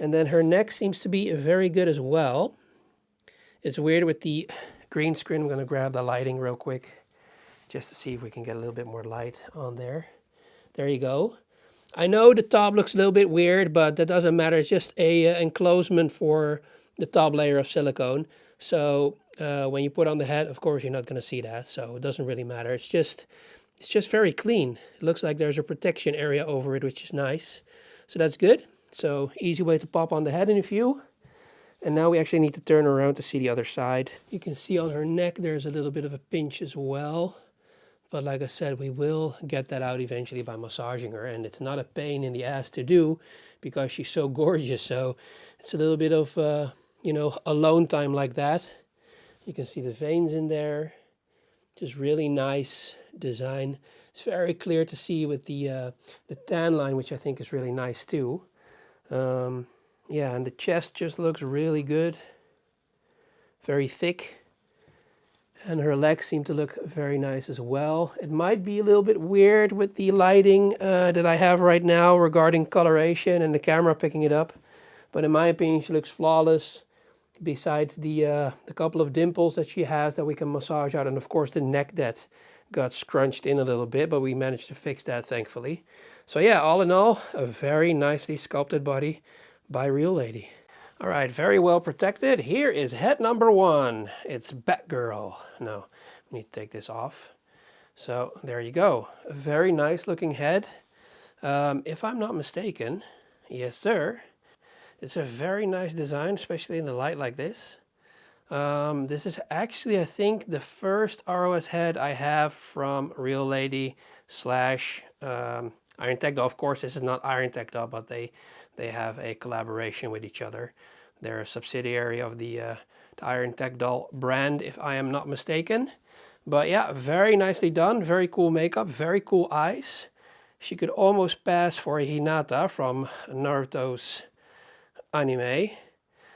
And then her neck seems to be very good as well. It's weird with the green screen. I'm going to grab the lighting real quick just to see if we can get a little bit more light on there. There you go. I know the top looks a little bit weird, but that doesn't matter. It's just a enclosement for the top layer of silicone. So when you put on the head, of course, you're not going to see that. So it doesn't really matter. It's just very clean. It looks like there's a protection area over it, which is nice. So that's good. So easy way to pop on the head in a few. And now we actually need to turn around to see the other side. You can see on her neck there's a little bit of a pinch as well. But like I said, we will get that out eventually by massaging her. And it's not a pain in the ass to do because she's so gorgeous. So it's a little bit of, you know, alone time like that. You can see the veins in there. Just really nice design. It's very clear to see with the tan line, which I think is really nice too. Yeah, and the chest just looks really good. Very thick. And her legs seem to look very nice as well. It might be a little bit weird with the lighting that I have right now regarding coloration and the camera picking it up. But in my opinion, she looks flawless. Besides the couple of dimples that she has that we can massage out. And of course the neck that got scrunched in a little bit, but we managed to fix that thankfully. So yeah, all in all, a very nicely sculpted body by RealLady. All right, very well protected. Here is head number 1. It's Batgirl. No, I need to take this off. So there you go. A very nice looking head. If I'm not mistaken, yes sir, it's a very nice design, especially in the light like this. This is actually, I think, the first ROS head I have from RealLady / Iron Tech Doll. Of course, this is not Iron Tech Doll, but they have a collaboration with each other. They're a subsidiary of the Iron Tech Doll brand, if I am not mistaken. But yeah, very nicely done. Very cool makeup. Very cool eyes. She could almost pass for a Hinata from Naruto's anime.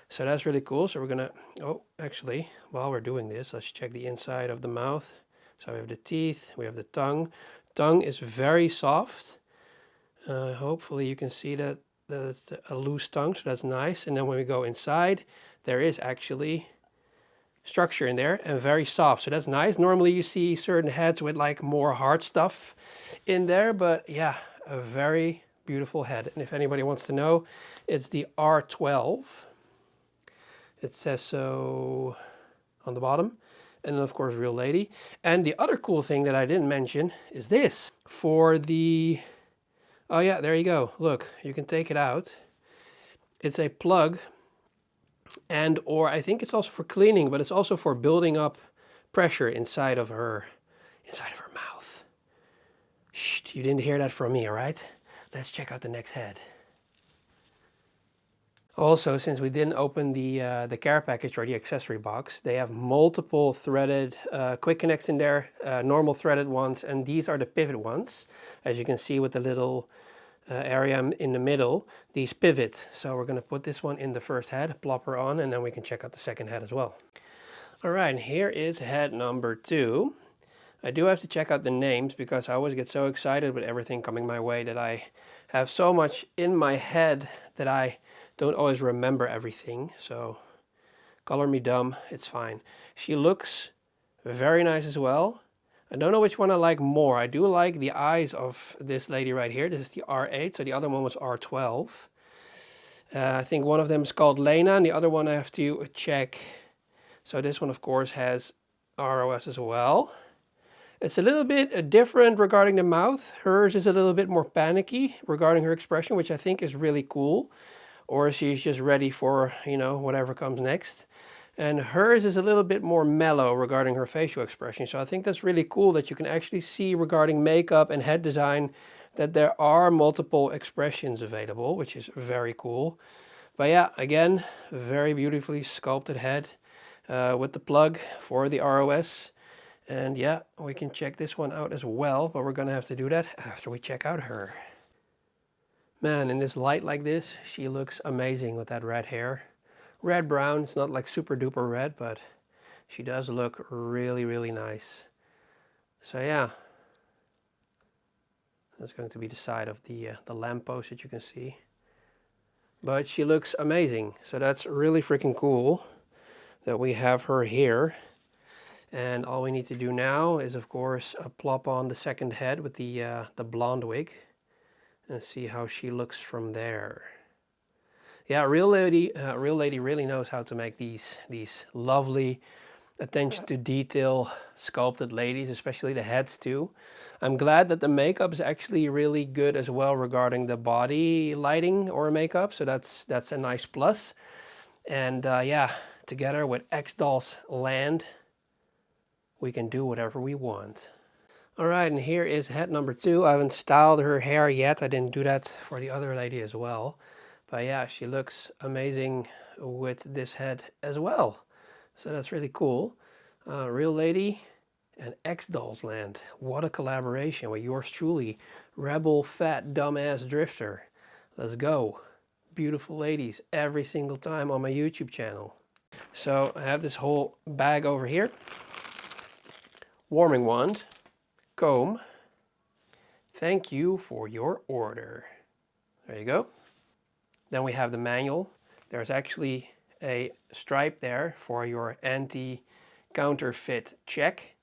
So that's really cool. So we're gonna, oh, actually, while we're doing this, let's check the inside of the mouth. So we have the teeth, we have the tongue. Tongue is very soft. Hopefully you can see that it's a loose tongue, so that's nice. And then when we go inside, there is actually structure in there and very soft, so that's nice. Normally you see certain heads with like more hard stuff in there, but yeah, a very beautiful head. And if anybody wants to know, it's the R12. It says so on the bottom. And then of course RealLady. And the other cool thing that I didn't mention is this. For the, oh yeah, there you go. Look, you can take it out. It's a plug, and or I think it's also for cleaning, but it's also for building up pressure inside of her mouth. Shh, you didn't hear that from me, all right? Let's check out the next head. Also, since we didn't open the care package or the accessory box, they have multiple threaded quick connects in there, normal threaded ones, and these are the pivot ones. As you can see with the little area in the middle, these pivot. So we're going to put this one in the first head, plop her on, and then we can check out the second head as well. All right, here is head number 2. I do have to check out the names because I always get so excited with everything coming my way that I have so much in my head that I don't always remember everything. So color me dumb, it's fine. She looks very nice as well. I don't know which one I like more. I do like the eyes of this lady right here. This is the R8, so the other one was R12. I think one of them is called Lena, and the other one I have to check. So this one, of course, has ROS as well. It's a little bit different regarding the mouth. Hers is a little bit more panicky regarding her expression, which I think is really cool. Or she's just ready for, you know, whatever comes next. And hers is a little bit more mellow regarding her facial expression. So I think that's really cool that you can actually see regarding makeup and head design that there are multiple expressions available, which is very cool. But yeah, again, very beautifully sculpted head with the plug for the ROS. And yeah, we can check this one out as well, but we're gonna have to do that after we check out her. Man, in this light like this, she looks amazing with that red hair. Red brown, it's not like super duper red, but she does look really, really nice. So yeah, that's going to be the side of the lamppost that you can see. but she looks amazing. So that's really freaking cool that we have her here. And all we need to do now is, of course, plop on the second head with the blonde wig and see how she looks from there. Yeah, RealLady really knows how to make these lovely attention to detail sculpted ladies, especially the heads too. I'm glad that the makeup is actually really good as well regarding the body lighting or makeup, so that's a nice plus. And yeah, together with XdollsLand, we can do whatever we want. All right, and here is head number 2. I haven't styled her hair yet. I didn't do that for the other lady as well. But yeah, she looks amazing with this head as well. So that's really cool. RealLady and XdollsLand. What a collaboration with yours truly, Rebel Fat Dumbass Drifter. Let's go. Beautiful ladies every single time on my YouTube channel. So I have this whole bag over here. Warming wand, comb. Thank you for your order. There you go. Then we have the manual. There's actually a stripe there for your anti-counterfeit check.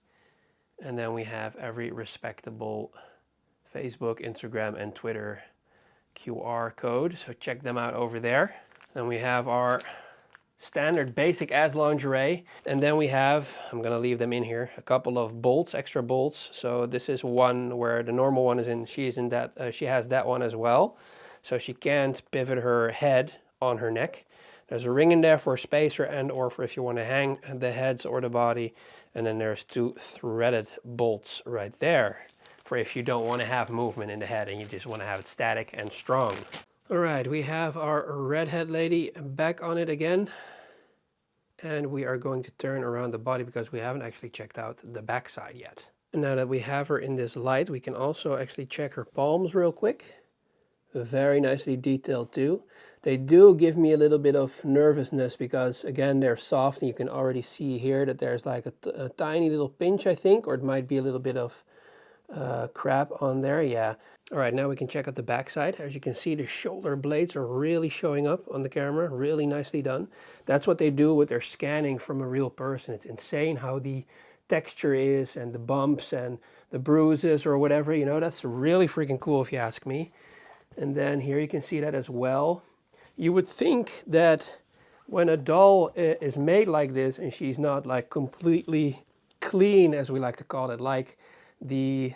And then we have every respectable Facebook, Instagram, and Twitter QR code. So check them out over there. Then we have our standard basic ass lingerie. And then we have, I'm gonna leave them in here, a couple of bolts, extra bolts. So this is one where the normal one is in, she has that one as well. So she can't pivot her head on her neck. There's a ring in there for a spacer and or for if you want to hang the heads or the body. And then there's 2 threaded bolts right there for if you don't want to have movement in the head and you just want to have it static and strong. All right, we have our redhead lady back on it again. And we are going to turn around the body because we haven't actually checked out the back side yet. And now that we have her in this light, we can also actually check her palms real quick. Very nicely detailed too. They do give me a little bit of nervousness because again they're soft and you can already see here that there's like a tiny little pinch, I think, or it might be a little bit of crap on there. Yeah. All right, now we can check out the back side. As you can see, the shoulder blades are really showing up on the camera. Really nicely done. That's what they do with their scanning from a real person. It's insane how the texture is and the bumps and the bruises or whatever, you know, that's really freaking cool if you ask me. And then here you can see that as well. You would think that when a doll is made like this and she's not like completely clean, as we like to call it, like the,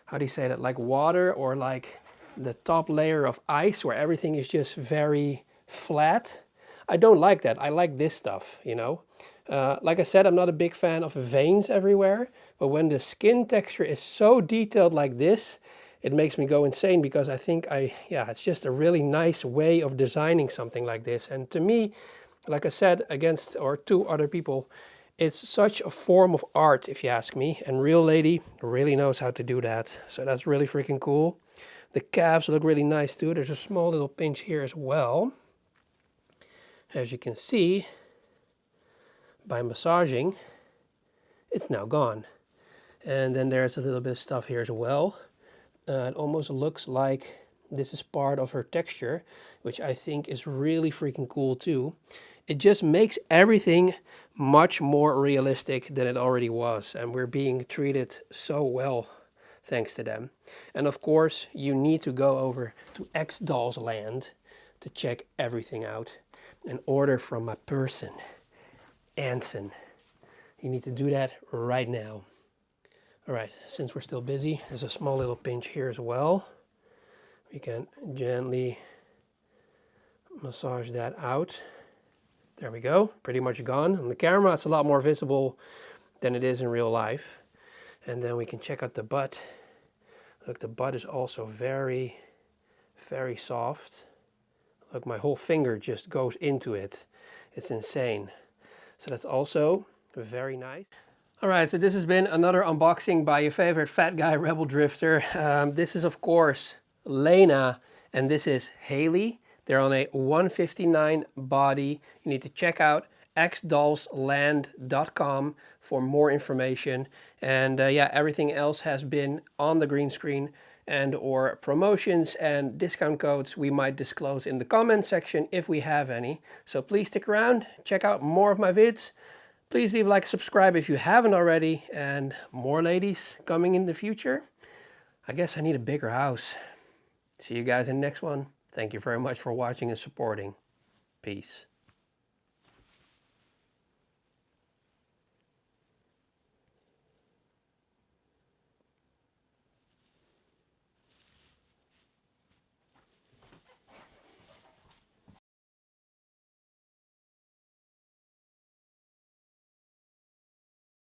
how do you say that, like water or like the top layer of ice where everything is just very flat. I don't like that. I like this stuff, you know. Like I said, I'm not a big fan of veins everywhere, but when the skin texture is so detailed like this, it makes me go insane because I think yeah, it's just a really nice way of designing something like this. And to me, like I said, against or to other people, it's such a form of art, if you ask me. And RealLady really knows how to do that. So that's really freaking cool. The calves look really nice too. There's a small little pinch here as well. As you can see, by massaging, it's now gone. And then there's a little bit of stuff here as well. It almost looks like this is part of her texture, which I think is really freaking cool too. It just makes everything much more realistic than it already was, and we're being treated so well thanks to them. And of course, you need to go over to XdollsLand to check everything out and order from my person, Anson. You need to do that right now. All right, since we're still busy, there's a small little pinch here as well. We can gently massage that out. There we go, pretty much gone. On the camera, it's a lot more visible than it is in real life. And then we can check out the butt. Look, the butt is also very, very soft. Look, my whole finger just goes into it. It's insane. So that's also very nice. All right, so this has been another unboxing by your favorite fat guy rebel drifter. This is of course Lena and this is Hailey. They're on a 159 body. You need to check out XdollsLand.com for more information. And yeah, everything else has been on the green screen and or promotions and discount codes we might disclose in the comment section if we have any. So please stick around, check out more of my vids. Please leave a like, subscribe if you haven't already, and more ladies coming in the future. I guess I need a bigger house. See you guys in the next one. Thank you very much for watching and supporting. Peace.